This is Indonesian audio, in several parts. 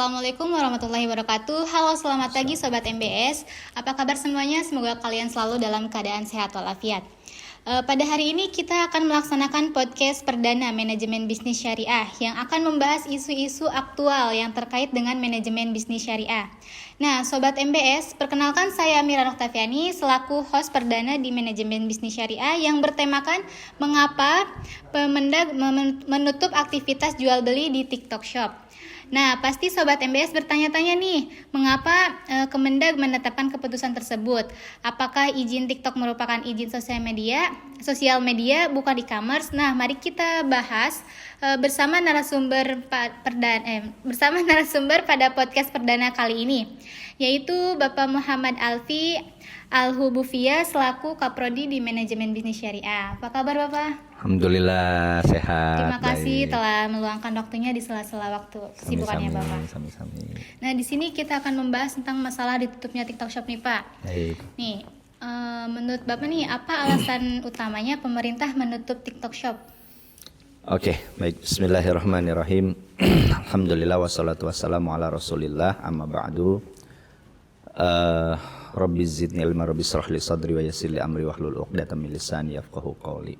Assalamualaikum warahmatullahi wabarakatuh. Halo, selamat pagi Sobat MBS. Apa kabar semuanya? Semoga kalian selalu dalam keadaan sehat walafiat. Pada hari ini kita akan melaksanakan podcast perdana manajemen bisnis syariah yang akan membahas isu-isu aktual yang terkait dengan manajemen bisnis syariah. Nah, Sobat MBS, perkenalkan saya Mira Noktaviani selaku host perdana di manajemen bisnis syariah yang bertemakan mengapa Kemendag menutup aktivitas jual beli di TikTok Shop. Nah, pasti Sobat MBS bertanya-tanya nih, mengapa Kemendag menetapkan keputusan tersebut? Apakah izin TikTok merupakan izin sosial media bukan e-commerce? Nah, mari kita bahas bersama narasumber pada podcast perdana kali ini, yaitu Bapak Muhammad Alfi Al-Hubufiyah selaku Kaprodi di Manajemen Bisnis Syariah. Apa kabar Bapak? Alhamdulillah sehat. Terima kasih telah meluangkan waktunya di sela-sela waktu kesibukannya Bapak. Sami-sami. Nah, di sini kita akan membahas tentang masalah ditutupnya TikTok Shop nih Pak. Baik. Nih, menurut Bapak nih apa alasan utamanya pemerintah menutup TikTok Shop? Oke, baik. Bismillahirrahmanirrahim. Alhamdulillah wassalatu wassalamu ala Rasulillah amma ba'du. Rabbi zidni ilma, rabbi shrah li sadri wa yassir li amri wahlul 'uqdatam min lisani yafqahu qawli.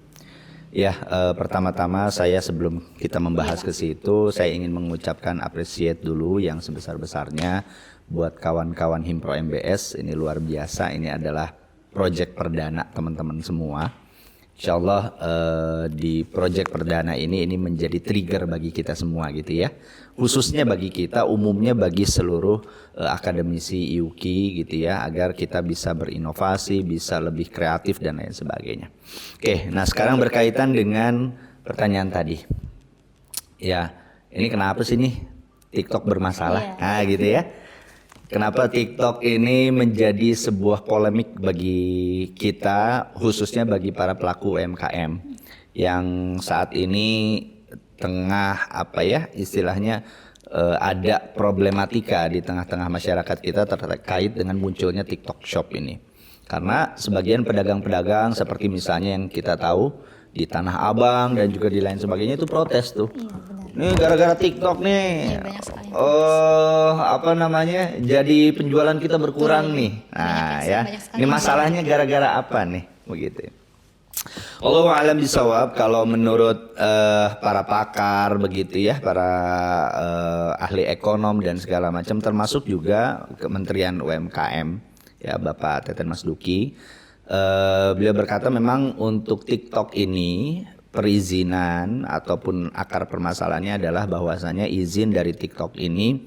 Ya, pertama-tama saya sebelum kita membahas ke situ, saya ingin mengucapkan appreciate dulu yang sebesar-besarnya buat kawan-kawan Himpro MBS. Ini luar biasa, ini adalah project perdana teman-teman semua. Insyaallah di project perdana ini menjadi trigger bagi kita semua gitu ya. Khususnya bagi kita, umumnya bagi seluruh akademisi IUKI gitu ya, agar kita bisa berinovasi, bisa lebih kreatif dan lain sebagainya. Oke, nah sekarang berkaitan dengan pertanyaan tadi. Ya, ini kenapa sih nih TikTok bermasalah? Nah gitu ya. Kenapa TikTok ini menjadi sebuah polemik bagi kita, khususnya bagi para pelaku UMKM yang saat ini tengah istilahnya ada problematika di tengah-tengah masyarakat kita terkait dengan munculnya TikTok Shop ini. Karena sebagian pedagang-pedagang seperti misalnya yang kita tahu di Tanah Abang dan juga di lain sebagainya itu protes tuh. Nih gara-gara TikTok nih, jadi penjualan kita berkurang nih. Nah ya, ini masalahnya gara-gara apa nih, begitu. Allahu a'lam bishawab. Kalau menurut para pakar begitu ya, para ahli ekonom dan segala macam, termasuk juga Kementerian UMKM ya, Bapak Teten Mas Duki, beliau berkata memang untuk TikTok ini perizinan ataupun akar permasalahannya adalah bahwasanya izin dari TikTok ini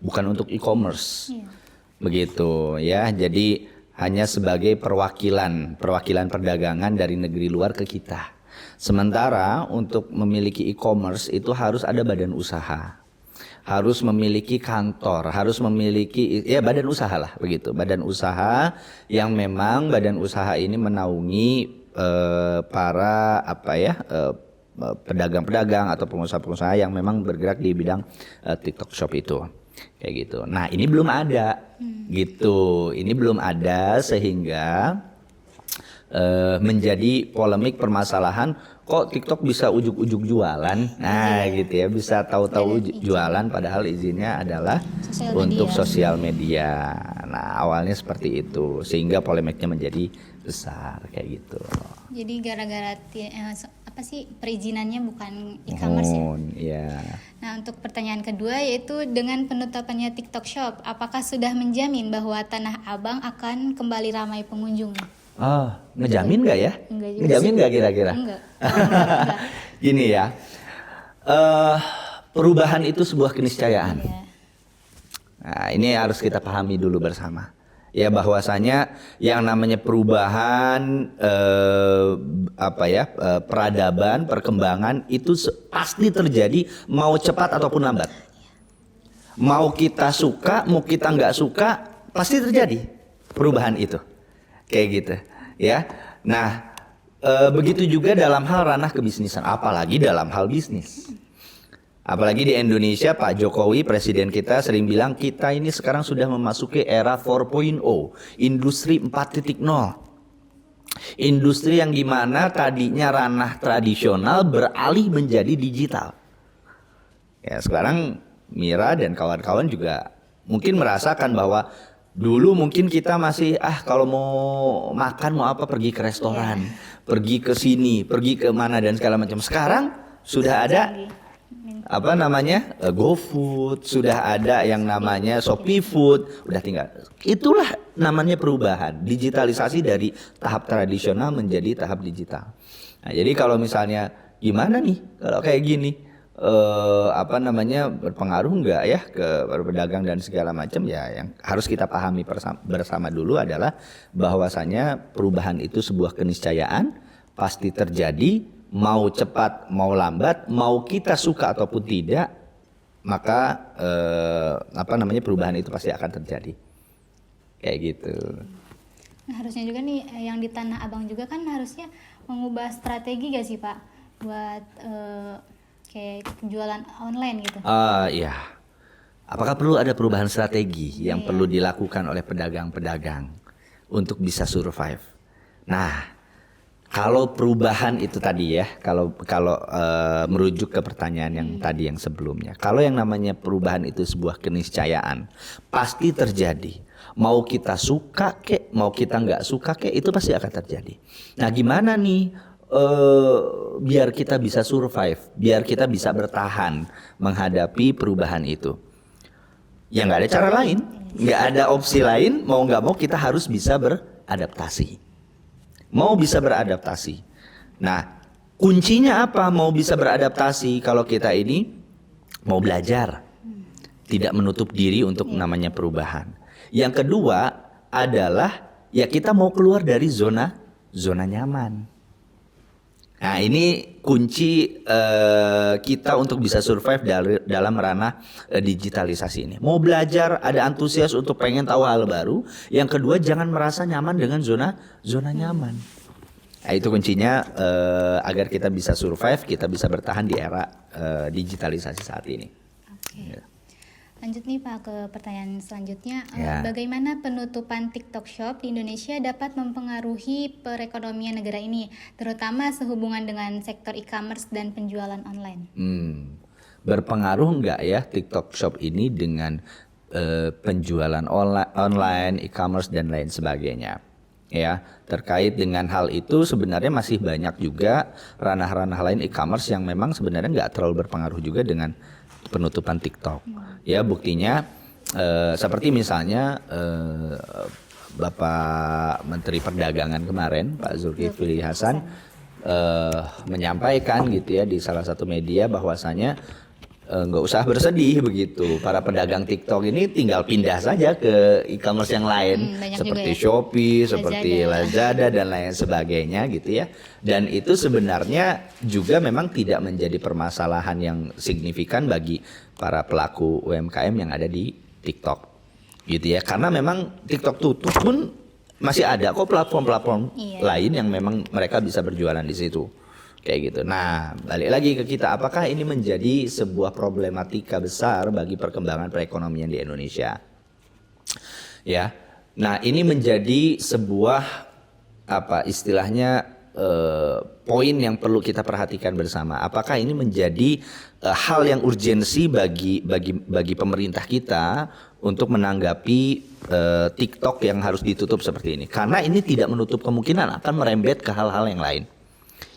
bukan untuk e-commerce, begitu ya. Jadi hanya sebagai perwakilan perdagangan dari negeri luar ke kita. Sementara untuk memiliki e-commerce itu harus ada badan usaha, harus memiliki kantor, harus memiliki badan usaha lah begitu. Badan usaha yang memang badan usaha ini menaungi para pedagang-pedagang atau pengusaha-pengusaha yang memang bergerak di bidang TikTok Shop itu, kayak gitu. Nah ini belum ada, gitu. Ini belum ada sehingga menjadi polemik permasalahan. Kok TikTok bisa ujuk-ujuk jualan? Nah gitu ya, bisa tahu-tahu jualan padahal izinnya adalah untuk sosial media. Nah awalnya seperti itu sehingga polemiknya menjadi besar kayak gitu. Jadi gara-gara perizinannya bukan e-commerce ya? Nah, untuk pertanyaan kedua yaitu dengan penutupannya TikTok Shop, apakah sudah menjamin bahwa Tanah Abang akan kembali ramai pengunjung? Ngejamin nggak ya? Ngejamin nggak kira-kira? Enggak. Gini ya, perubahan itu sebuah keniscayaan. Nah, ini harus kita pahami dulu bersama. Ya bahwasanya yang namanya perubahan peradaban, perkembangan itu pasti terjadi, mau cepat ataupun lambat. Mau kita suka, mau kita nggak suka, pasti terjadi perubahan itu. Kayak gitu ya. Nah begitu juga dalam hal ranah kebisnisan, apalagi dalam hal bisnis. Apalagi di Indonesia, Pak Jokowi presiden kita sering bilang kita ini sekarang sudah memasuki era 4.0, industri 4.0. Industri yang dimana tadinya ranah tradisional beralih menjadi digital. Ya sekarang Mira dan kawan-kawan juga mungkin merasakan bahwa dulu mungkin kita masih kalau mau makan mau apa pergi ke restoran, pergi ke sini, pergi ke mana dan segala macam. Sekarang sudah ada GoFood, sudah ada yang namanya Shopee Food, udah tinggal. Itulah namanya perubahan, digitalisasi dari tahap tradisional menjadi tahap digital. Nah, jadi kalau misalnya gimana nih kalau kayak gini? Berpengaruh nggak ya ke pedagang dan segala macam ya. Yang harus kita pahami bersama dulu adalah bahwasanya perubahan itu sebuah keniscayaan, pasti terjadi, mau cepat mau lambat, mau kita suka ataupun tidak, maka perubahan itu pasti akan terjadi kayak gitu. Nah, harusnya juga nih yang di Tanah Abang juga kan harusnya mengubah strategi gak sih Pak buat kayak penjualan online gitu. Iya. Apakah perlu ada perubahan strategi yang perlu dilakukan oleh pedagang-pedagang untuk bisa survive? Nah, kalau perubahan itu tadi ya, kalau merujuk ke pertanyaan yang tadi yang sebelumnya, kalau yang namanya perubahan itu sebuah keniscayaan, pasti terjadi. Mau kita suka kek, mau kita nggak suka kek, itu pasti akan terjadi. Nah, gimana nih? Biar kita bisa survive, biar kita bisa bertahan menghadapi perubahan itu. Ya nggak ada cara lain, nggak ada opsi lain. Mau nggak mau kita harus bisa beradaptasi. Mau bisa beradaptasi. Nah, kuncinya apa? Mau bisa beradaptasi kalau kita ini mau belajar, tidak menutup diri untuk namanya perubahan. Yang kedua adalah ya kita mau keluar dari zona nyaman. Nah, ini kunci kita untuk bisa survive dalam ranah digitalisasi ini. Mau belajar, ada antusias untuk pengen tahu hal baru. Yang kedua, jangan merasa nyaman dengan zona nyaman. Nah, itu kuncinya agar kita bisa survive, kita bisa bertahan di era digitalisasi saat ini. Oke. Lanjut nih Pak ke pertanyaan selanjutnya. Bagaimana penutupan TikTok Shop di Indonesia dapat mempengaruhi perekonomian negara ini, terutama sehubungan dengan sektor e-commerce dan penjualan online? Berpengaruh nggak ya TikTok Shop ini dengan penjualan online, e-commerce dan lain sebagainya? Ya, terkait dengan hal itu sebenarnya masih banyak juga ranah-ranah lain e-commerce yang memang sebenarnya nggak terlalu berpengaruh juga dengan penutupan TikTok. Ya, buktinya seperti misalnya Bapak Menteri Perdagangan kemarin Pak Zulkifli Hasan menyampaikan gitu ya di salah satu media bahwasanya nggak usah bersedih begitu, para pedagang TikTok ini tinggal pindah saja ke e-commerce yang lain seperti Shopee, seperti Lazada dan lain sebagainya gitu ya. Dan itu sebenarnya juga memang tidak menjadi permasalahan yang signifikan bagi para pelaku UMKM yang ada di TikTok gitu ya, karena memang TikTok tutup pun masih ada kok platform-platform lain yang memang mereka bisa berjualan di situ. Kayak gitu. Nah, balik lagi ke kita, apakah ini menjadi sebuah problematika besar bagi perkembangan perekonomian di Indonesia? Ya. Nah, ini menjadi sebuah istilahnya poin yang perlu kita perhatikan bersama. Apakah ini menjadi hal yang urgensi bagi pemerintah kita untuk menanggapi TikTok yang harus ditutup seperti ini? Karena ini tidak menutup kemungkinan akan merembet ke hal-hal yang lain.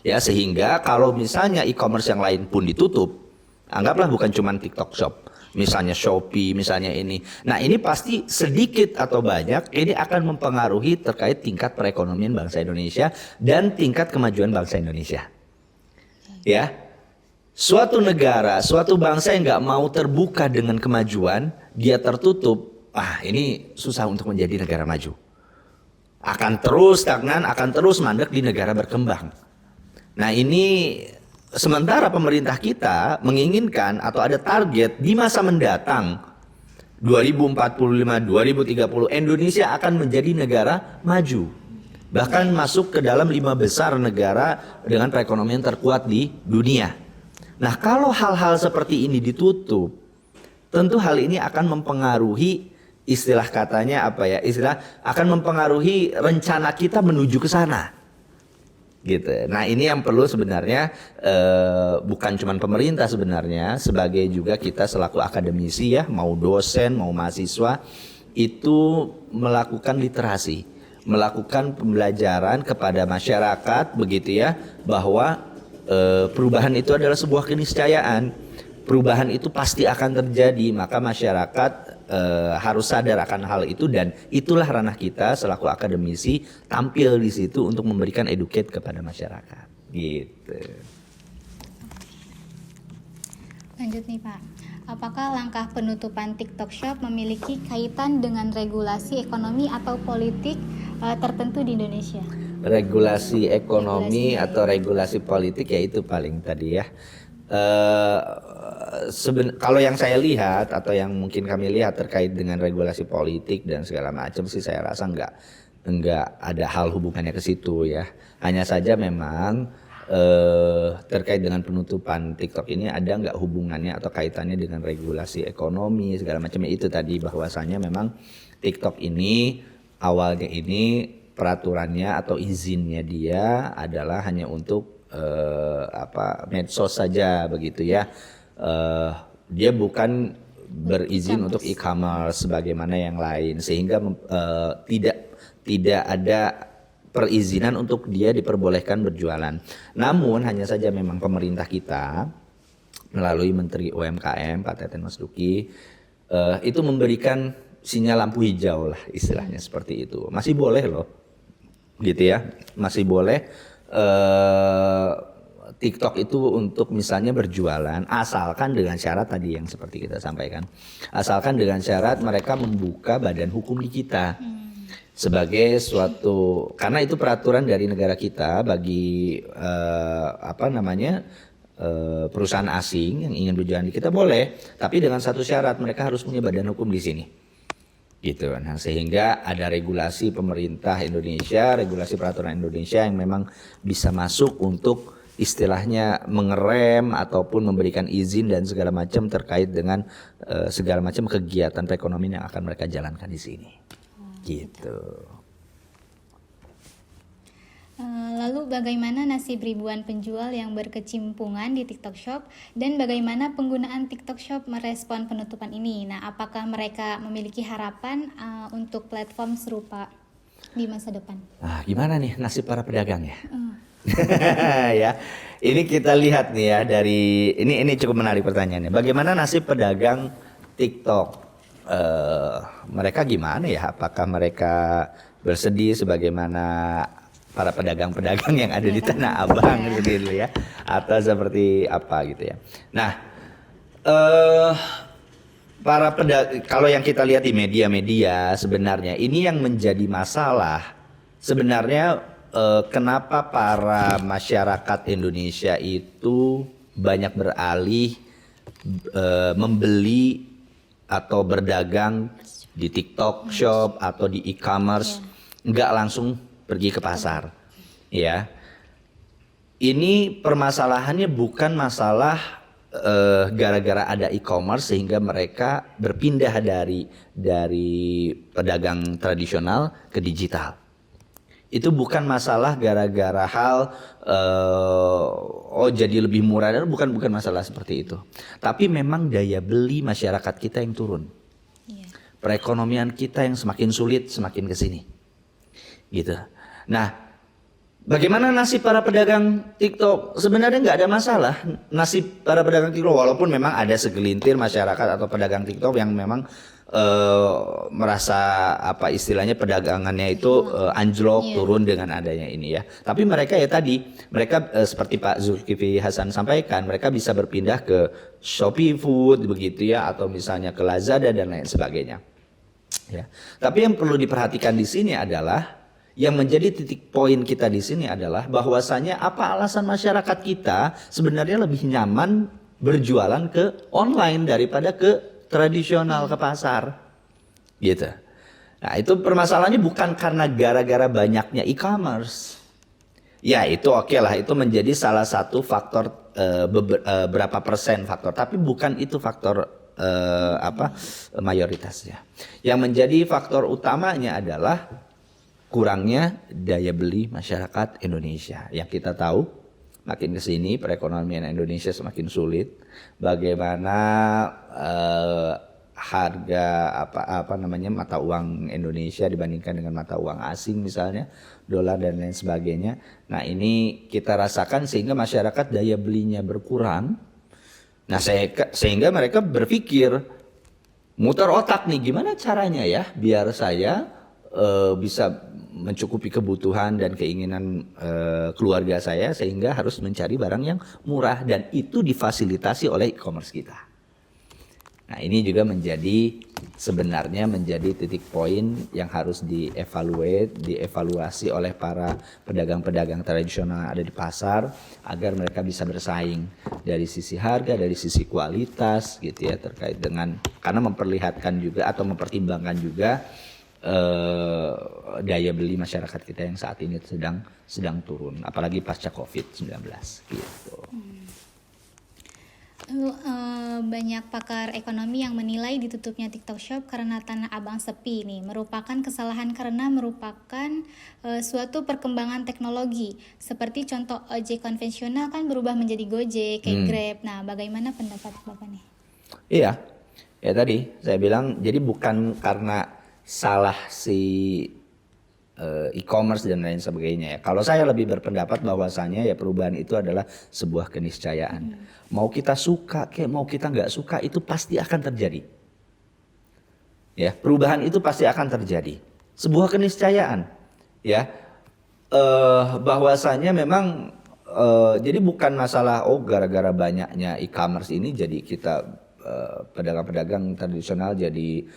Ya, sehingga kalau misalnya e-commerce yang lain pun ditutup, anggaplah bukan cuma TikTok Shop, misalnya Shopee, misalnya ini. Nah, ini pasti sedikit atau banyak ini akan mempengaruhi terkait tingkat perekonomian bangsa Indonesia dan tingkat kemajuan bangsa Indonesia. Ya, suatu negara, suatu bangsa yang nggak mau terbuka dengan kemajuan, dia tertutup, ini susah untuk menjadi negara maju. Akan terus stagnan, akan terus mandek di negara berkembang. Nah, ini sementara pemerintah kita menginginkan atau ada target di masa mendatang 2045, 2030 Indonesia akan menjadi negara maju. Bahkan masuk ke dalam 5 besar negara dengan perekonomian terkuat di dunia. Nah, kalau hal-hal seperti ini ditutup, tentu hal ini akan mempengaruhi istilah katanya akan mempengaruhi rencana kita menuju ke sana. gitu. Nah ini yang perlu sebenarnya bukan cuma pemerintah sebenarnya, sebagai juga kita selaku akademisi ya, mau dosen mau mahasiswa itu melakukan literasi, melakukan pembelajaran kepada masyarakat begitu ya, bahwa perubahan itu adalah sebuah keniscayaan. Perubahan itu pasti akan terjadi, maka masyarakat harus sadar akan hal itu, dan itulah ranah kita selaku akademisi tampil di situ untuk memberikan educate kepada masyarakat. Gitu. Lanjut nih Pak, apakah langkah penutupan TikTok Shop memiliki kaitan dengan regulasi ekonomi atau politik tertentu di Indonesia? Regulasi ekonomi atau regulasi politik ya itu paling tadi ya. Kalau yang saya lihat atau yang mungkin kami lihat terkait dengan regulasi politik dan segala macam sih, saya rasa enggak ada hal hubungannya ke situ ya. Hanya saja memang terkait dengan penutupan TikTok ini ada enggak hubungannya atau kaitannya dengan regulasi ekonomi segala macamnya, itu tadi bahwasanya memang TikTok ini awalnya ini peraturannya atau izinnya dia adalah hanya untuk medsos saja begitu ya. Dia bukan berizin untuk e-commerce sebagaimana yang lain, sehingga tidak ada perizinan untuk dia diperbolehkan berjualan. Namun hanya saja memang pemerintah kita melalui Menteri UMKM Pak Teten Mas Duki itu memberikan sinyal lampu hijau lah istilahnya seperti itu. Masih boleh loh gitu ya, masih boleh TikTok itu untuk misalnya berjualan, asalkan dengan syarat tadi yang seperti kita sampaikan, asalkan dengan syarat mereka membuka badan hukum di kita sebagai suatu, karena itu peraturan dari negara kita bagi perusahaan asing yang ingin berjualan di kita boleh, tapi dengan satu syarat, mereka harus punya badan hukum di sini. Gitu. Nah, sehingga ada regulasi pemerintah Indonesia, regulasi peraturan Indonesia yang memang bisa masuk untuk istilahnya mengerem ataupun memberikan izin dan segala macam terkait dengan segala macam kegiatan perekonomian yang akan mereka jalankan di sini. Gitu. Lalu bagaimana nasib ribuan penjual yang berkecimpungan di TikTok Shop, dan bagaimana penggunaan TikTok Shop merespon penutupan ini? Nah, apakah mereka memiliki harapan untuk platform serupa di masa depan? Nah, gimana nih nasib para pedagang ya? Ya, ini kita lihat nih ya dari ini cukup menarik pertanyaannya. Bagaimana nasib pedagang TikTok? Mereka gimana ya? Apakah mereka bersedih sebagaimana para pedagang-pedagang yang ada di Tanah Abang gitu ya, atau seperti apa gitu ya? Nah, para pedagang, kalau yang kita lihat di media-media sebenarnya ini yang menjadi masalah sebenarnya. Kenapa para masyarakat Indonesia itu banyak beralih membeli atau berdagang di TikTok Shop atau di e-commerce, nggak langsung pergi ke pasar, ya? Ini permasalahannya bukan masalah gara-gara ada e-commerce sehingga mereka berpindah dari pedagang tradisional ke digital. Itu bukan masalah gara-gara hal jadi lebih murah, dan bukan masalah seperti itu. Tapi memang daya beli masyarakat kita yang turun. Perekonomian kita yang semakin sulit semakin ke sini. Gitu. Nah, bagaimana nasib para pedagang TikTok? Sebenarnya nggak ada masalah nasib para pedagang TikTok, walaupun memang ada segelintir masyarakat atau pedagang TikTok yang memang merasa apa istilahnya pedagangannya itu anjlok, turun dengan adanya ini ya. Tapi mereka ya tadi, mereka seperti Pak Zulkifli Hasan sampaikan, mereka bisa berpindah ke Shopee Food begitu ya, atau misalnya ke Lazada dan lain sebagainya. Ya. Tapi yang perlu diperhatikan di sini adalah, yang menjadi titik poin kita di sini adalah bahwasanya apa alasan masyarakat kita sebenarnya lebih nyaman berjualan ke online daripada ke tradisional, ke pasar, gitu. Nah, itu permasalahannya bukan karena gara-gara banyaknya e-commerce. Ya itu oke lah, itu menjadi salah satu faktor berapa persen faktor, tapi bukan itu faktor mayoritasnya. Yang menjadi faktor utamanya adalah kurangnya daya beli masyarakat Indonesia. Yang kita tahu makin ke sini perekonomian Indonesia semakin sulit. Bagaimana harga mata uang Indonesia dibandingkan dengan mata uang asing misalnya dolar dan lain sebagainya. Nah, ini kita rasakan sehingga masyarakat daya belinya berkurang. Nah, sehingga mereka berpikir muter otak nih, gimana caranya ya biar saya bisa mencukupi kebutuhan dan keinginan keluarga saya, sehingga harus mencari barang yang murah, dan itu difasilitasi oleh e-commerce kita. Nah, ini juga sebenarnya menjadi titik poin yang harus dievaluasi oleh para pedagang-pedagang tradisional yang ada di pasar agar mereka bisa bersaing dari sisi harga, dari sisi kualitas gitu ya, terkait dengan karena memperlihatkan juga atau mempertimbangkan juga daya beli masyarakat kita yang saat ini sedang turun, apalagi pasca COVID-19 gitu. Lalu banyak pakar ekonomi yang menilai ditutupnya TikTok Shop karena Tanah Abang sepi ini merupakan kesalahan karena merupakan suatu perkembangan teknologi. Seperti contoh ojek konvensional kan berubah menjadi Gojek, kayak Grab. Nah, bagaimana pendapat Bapak nih? Iya, ya tadi saya bilang jadi bukan karena salah si e-commerce dan lain sebagainya ya. Kalau saya lebih berpendapat bahwasanya ya perubahan itu adalah sebuah keniscayaan. Mau kita suka kayak mau kita nggak suka itu pasti akan terjadi. Ya, perubahan itu pasti akan terjadi. Sebuah keniscayaan. Ya, bahwasanya memang jadi bukan masalah gara-gara banyaknya e-commerce ini jadi kita pedagang-pedagang tradisional jadi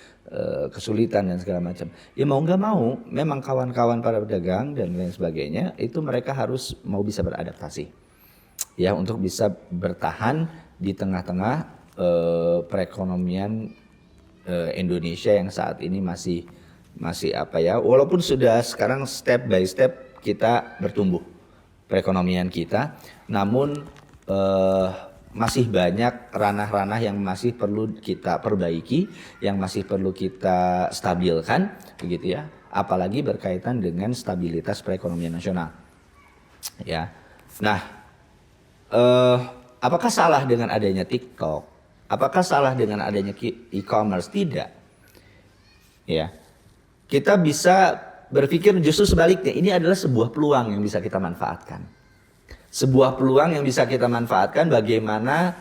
kesulitan dan segala macam. Ya mau nggak mau, memang kawan-kawan para pedagang dan lain sebagainya itu mereka harus mau bisa beradaptasi, ya untuk bisa bertahan di tengah-tengah perekonomian Indonesia yang saat ini masih walaupun sudah sekarang step by step kita bertumbuh perekonomian kita, namun masih banyak ranah-ranah yang masih perlu kita perbaiki, yang masih perlu kita stabilkan, begitu ya. Apalagi berkaitan dengan stabilitas perekonomian nasional. Ya, nah, apakah salah dengan adanya TikTok? Apakah salah dengan adanya e-commerce? Tidak. Ya, kita bisa berpikir justru sebaliknya. Ini adalah sebuah peluang yang bisa kita manfaatkan. Sebuah peluang yang bisa kita manfaatkan bagaimana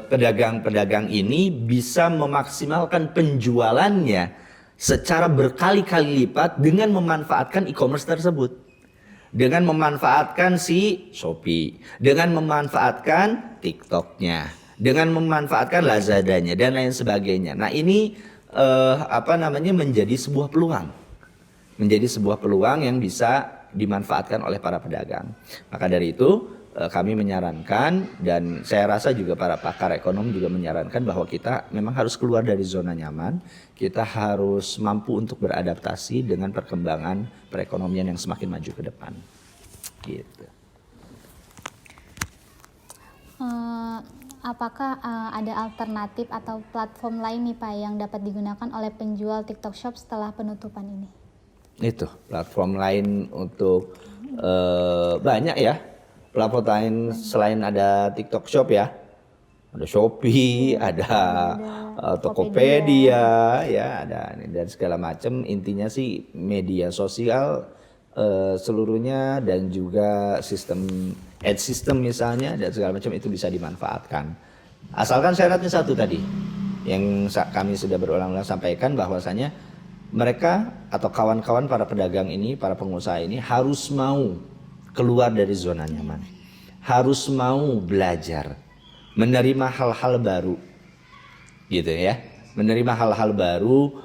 pedagang-pedagang ini bisa memaksimalkan penjualannya secara berkali-kali lipat dengan memanfaatkan e-commerce tersebut. Dengan memanfaatkan si Shopee, dengan memanfaatkan TikTok-nya, dengan memanfaatkan Lazada-nya dan lain sebagainya. Nah, ini menjadi sebuah peluang. Menjadi sebuah peluang yang bisa dimanfaatkan oleh para pedagang. Maka dari itu kami menyarankan, dan saya rasa juga para pakar ekonomi juga menyarankan bahwa kita memang harus keluar dari zona nyaman. Kita harus mampu untuk beradaptasi dengan perkembangan perekonomian yang semakin maju ke depan. Gitu. Apakah ada alternatif atau platform lain nih Pak yang dapat digunakan oleh penjual TikTok Shop setelah penutupan ini? Itu platform lain untuk banyak ya, platform lain selain ada TikTok Shop ya, ada Shopee, ada Tokopedia ya, ada dan segala macam. Intinya sih media sosial seluruhnya, dan juga sistem ad system misalnya dan segala macam itu bisa dimanfaatkan, asalkan syaratnya satu tadi yang kami sudah berulang-ulang sampaikan, bahwasanya mereka atau kawan-kawan para pedagang ini, para pengusaha ini harus mau keluar dari zona nyaman. Harus mau belajar, menerima hal-hal baru. Gitu ya. Menerima hal-hal baru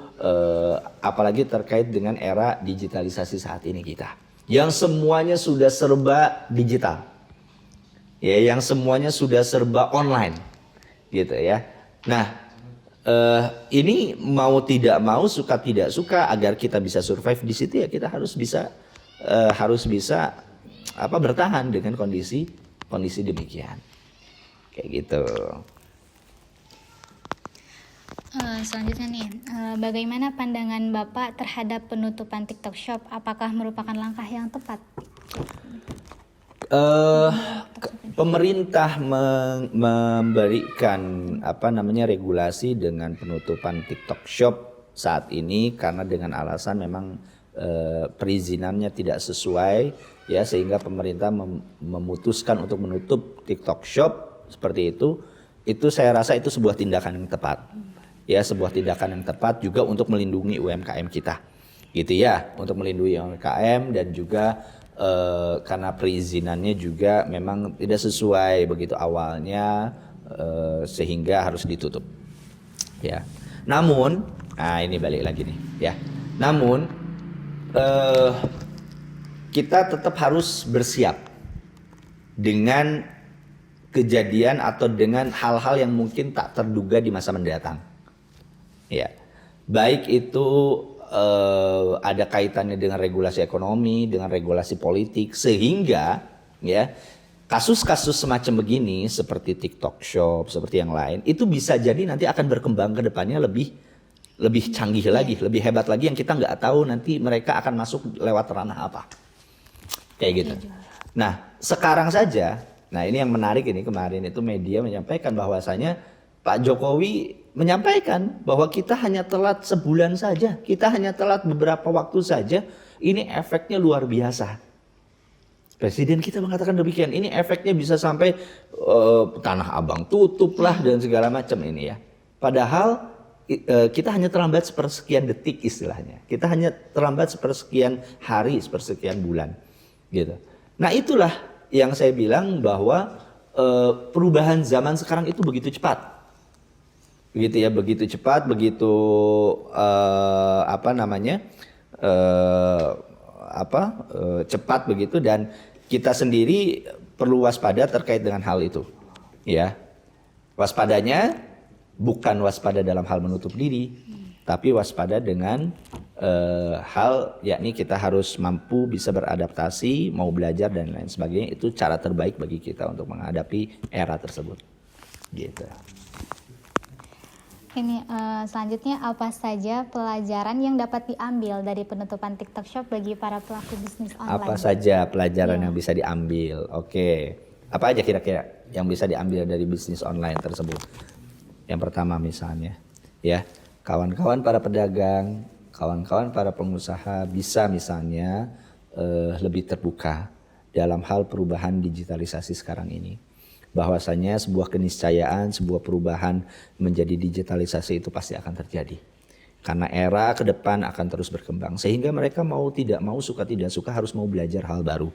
apalagi terkait dengan era digitalisasi saat ini kita. Yang semuanya sudah serba digital. Ya, yang semuanya sudah serba online. Gitu ya. Nah, ini mau tidak mau, suka tidak suka, agar kita bisa survive di situ ya kita harus bisa bertahan dengan kondisi demikian, kayak gitu. Selanjutnya nih, bagaimana pandangan Bapak terhadap penutupan TikTok Shop? Apakah merupakan langkah yang tepat? Pemerintah memberikan regulasi dengan penutupan TikTok Shop saat ini karena dengan alasan memang perizinannya tidak sesuai, ya, sehingga pemerintah memutuskan untuk menutup TikTok Shop seperti itu. Itu saya rasa itu sebuah tindakan yang tepat. Ya, sebuah tindakan yang tepat juga untuk melindungi UMKM kita, gitu ya, untuk melindungi UMKM dan juga karena perizinannya juga memang tidak sesuai begitu awalnya, sehingga harus ditutup, ya. Namun, ini balik lagi nih, ya. Namun kita tetap harus bersiap dengan kejadian atau dengan hal-hal yang mungkin tak terduga di masa mendatang. Ya, baik itu ada kaitannya dengan regulasi ekonomi, dengan regulasi politik, sehingga ya kasus-kasus semacam begini seperti TikTok Shop, seperti yang lain, itu bisa jadi nanti akan berkembang ke depannya lebih canggih lagi, lebih hebat lagi yang kita nggak tahu nanti mereka akan masuk lewat ranah apa, kayak gitu. Nah, sekarang saja, nah ini yang menarik ini, kemarin itu media menyampaikan bahwasanya Pak Jokowi menyampaikan bahwa kita hanya telat sebulan saja, kita hanya telat beberapa waktu saja, ini efeknya luar biasa. Presiden kita mengatakan demikian, ini efeknya bisa sampai Tanah Abang tutup lah dan segala macam ini ya. Padahal kita hanya terlambat sepersekian detik istilahnya, kita hanya terlambat sepersekian hari, sepersekian bulan, gitu. Nah itulah yang saya bilang bahwa perubahan zaman sekarang itu begitu cepat. Begitu ya, begitu cepat, begitu cepat begitu, dan kita sendiri perlu waspada terkait dengan hal itu, ya. Waspadanya bukan waspada dalam hal menutup diri, tapi waspada dengan hal yakni kita harus mampu bisa beradaptasi, mau belajar dan lain sebagainya. Itu cara terbaik bagi kita untuk menghadapi era tersebut, gitu. Ini selanjutnya, apa saja pelajaran yang dapat diambil dari penutupan TikTok Shop bagi para pelaku bisnis online? Apa saja pelajaran yang bisa diambil? Oke. Apa aja kira-kira yang bisa diambil dari bisnis online tersebut? Yang pertama misalnya, ya, kawan-kawan para pedagang, kawan-kawan para pengusaha bisa misalnya lebih terbuka dalam hal perubahan digitalisasi sekarang ini. Bahwasanya sebuah keniscayaan, sebuah perubahan menjadi digitalisasi itu pasti akan terjadi. Karena era ke depan akan terus berkembang. Sehingga mereka mau tidak mau, suka tidak suka harus mau belajar hal baru.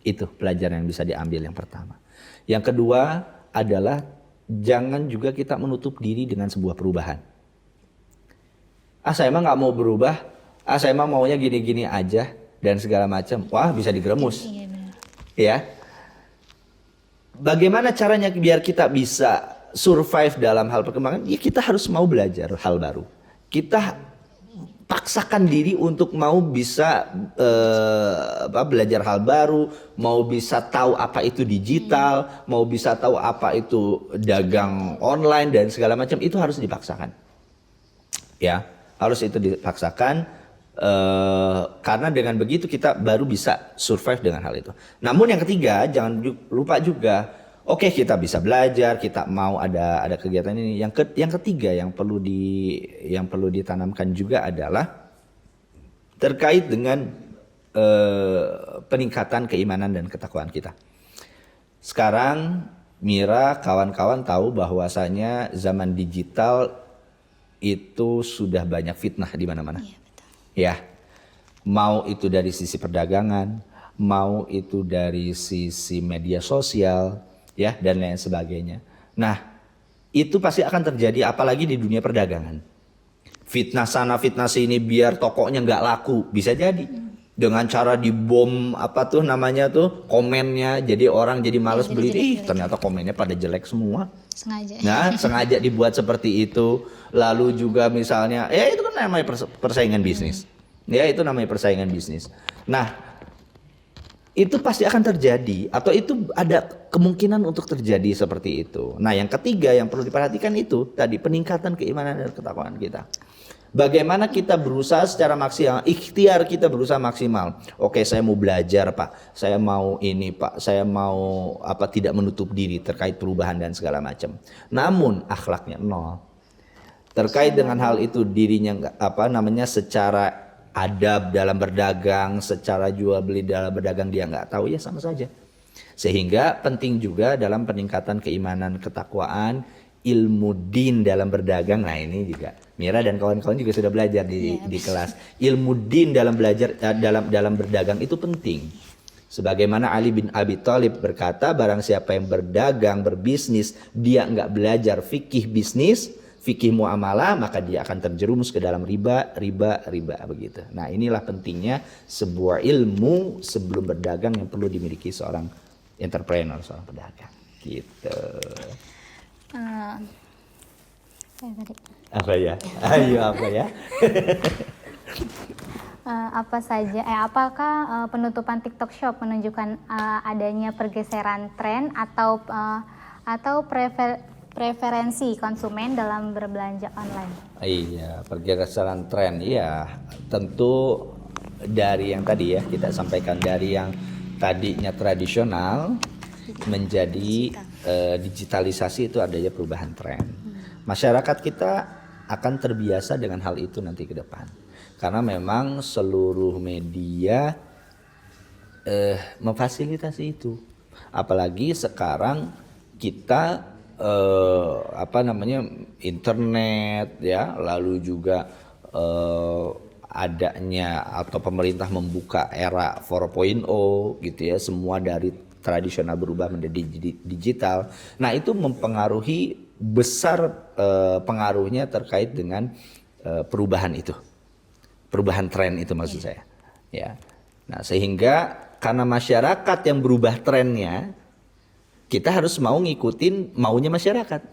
Itu pelajaran yang bisa diambil yang pertama. Yang kedua adalah jangan juga kita menutup diri dengan sebuah perubahan. Saya emang gak mau berubah, saya emang maunya gini-gini aja dan segala macam. Wah, bisa digeremus. Iya, benar. Ya. Bagaimana caranya biar kita bisa survive dalam hal perkembangan? Ya kita harus mau belajar hal baru. Kita paksakan diri untuk mau bisa belajar hal baru, mau bisa tahu apa itu digital, mau bisa tahu apa itu dagang online dan segala macam. Itu harus dipaksakan. Ya, harus itu dipaksakan. Karena dengan begitu kita baru bisa survive dengan hal itu. Namun yang ketiga, jangan lupa juga, oke, kita bisa belajar, kita mau ada kegiatan ini. Yang ketiga yang perlu ditanamkan juga adalah terkait dengan peningkatan keimanan dan ketakwaan kita. Sekarang Mira, kawan-kawan tahu bahwasanya zaman digital itu sudah banyak fitnah di mana-mana. Iya. Ya, mau itu dari sisi perdagangan, mau itu dari sisi media sosial, ya, dan lain sebagainya. Nah, itu pasti akan terjadi apalagi di dunia perdagangan. Fitnah sana, fitnah sini biar tokonya nggak laku, bisa jadi. Dengan cara dibom komennya, jadi orang jadi malas beli. Ternyata komennya pada jelek semua. Sengaja. Nah, sengaja dibuat seperti itu. Lalu juga misalnya, ya itu kan namanya persaingan bisnis. Ya itu namanya persaingan bisnis. Nah, itu pasti akan terjadi atau itu ada kemungkinan untuk terjadi seperti itu. Nah, yang ketiga yang perlu diperhatikan itu tadi peningkatan keimanan dan ketakwaan kita. Bagaimana kita berusaha secara maksimal, ikhtiar kita berusaha maksimal. Oke, saya mau belajar, Pak. Saya mau ini, Pak. Saya mau tidak menutup diri terkait perubahan dan segala macam. Namun akhlaknya nol. Terkait dengan hal itu dirinya secara adab dalam berdagang, secara jual beli dalam berdagang dia nggak tahu, ya sama saja. Sehingga penting juga dalam peningkatan keimanan, ketakwaan, ilmu din dalam berdagang. Nah, ini juga Mira dan kawan-kawan juga sudah belajar di kelas. Ilmu din dalam belajar dalam berdagang itu penting. Sebagaimana Ali bin Abi Thalib berkata, barang siapa yang berdagang, berbisnis, dia nggak belajar fikih bisnis, fikih muamalah, maka dia akan terjerumus ke dalam riba begitu. Nah, inilah pentingnya sebuah ilmu sebelum berdagang yang perlu dimiliki seorang entrepreneur, seorang pedagang. Gitu. Apa ya? Ayo apa ya? Apakah penutupan TikTok Shop menunjukkan adanya pergeseran tren atau preferensi konsumen dalam berbelanja online? Iya, pergeseran tren. Iya, tentu dari yang tadi ya kita sampaikan, dari yang tadinya tradisional menjadi digitalisasi, itu adanya perubahan tren. Masyarakat kita akan terbiasa dengan hal itu nanti ke depan. Karena memang seluruh media memfasilitasi itu. Apalagi sekarang kita internet ya, lalu juga adanya atau pemerintah membuka era 4.0 gitu ya, semua dari tradisional berubah menjadi digital. Nah, itu mempengaruhi besar, pengaruhnya terkait dengan perubahan itu, perubahan tren itu maksud saya ya. Nah, sehingga karena masyarakat yang berubah trennya, kita harus mau ngikutin maunya masyarakat.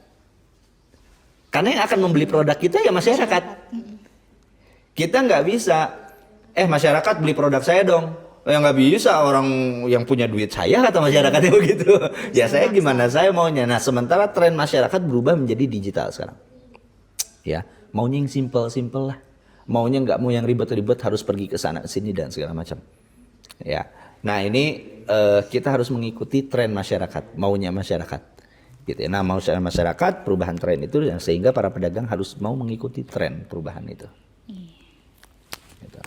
Karena yang akan membeli produk kita ya masyarakat. Kita nggak bisa, masyarakat beli produk saya dong. Ya nggak bisa, orang yang punya duit saya kata masyarakatnya begitu. Ya saya gimana saya maunya. Nah, sementara tren masyarakat berubah menjadi digital sekarang. Ya, maunya yang simple lah. Maunya nggak mau yang ribet-ribet, harus pergi ke sana sini dan segala macam. Ya. Nah, ini kita harus mengikuti tren masyarakat, maunya masyarakat. Gitu ya. Nah, mau masyarakat, perubahan tren itu, sehingga para pedagang harus mau mengikuti tren perubahan itu. Gitu.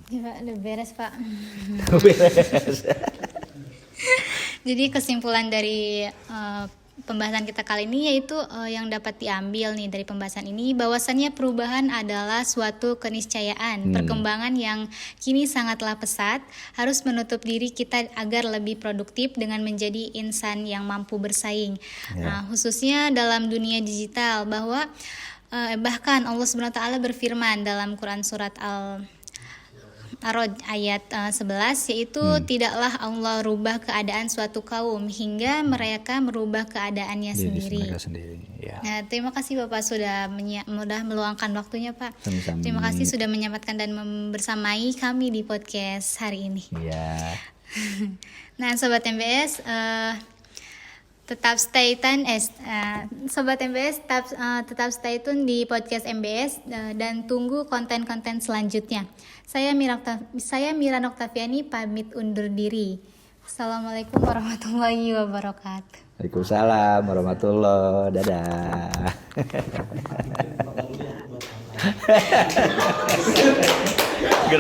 Ya, Pak, udah beres, Pak. Beres. Jadi kesimpulan dari pembahasan kita kali ini yaitu yang dapat diambil nih dari pembahasan ini, bahwasannya perubahan adalah suatu keniscayaan, perkembangan yang kini sangatlah pesat, harus menutup diri kita agar lebih produktif dengan menjadi insan yang mampu bersaing. Nah, khususnya dalam dunia digital, bahwa bahkan Allah SWT berfirman dalam Quran surat Ar-Rod ayat 11, yaitu tidaklah Allah rubah keadaan suatu kaum hingga mereka merubah keadaannya sendiri. Ya. Nah, terima kasih Bapak sudah meluangkan waktunya, Pak. Sama-sama. Terima kasih sudah menyempatkan dan bersamai kami di podcast hari ini. Ya. Nah, Sobat MBS, tetap stay tune, Sobat MBS tetap stay tune di podcast MBS dan tunggu konten-konten selanjutnya. Saya Mira Noktaviani pamit undur diri. Assalamualaikum warahmatullahi wabarakatuh. Waalaikumsalam warahmatullahi wabarakatuh. Dadah.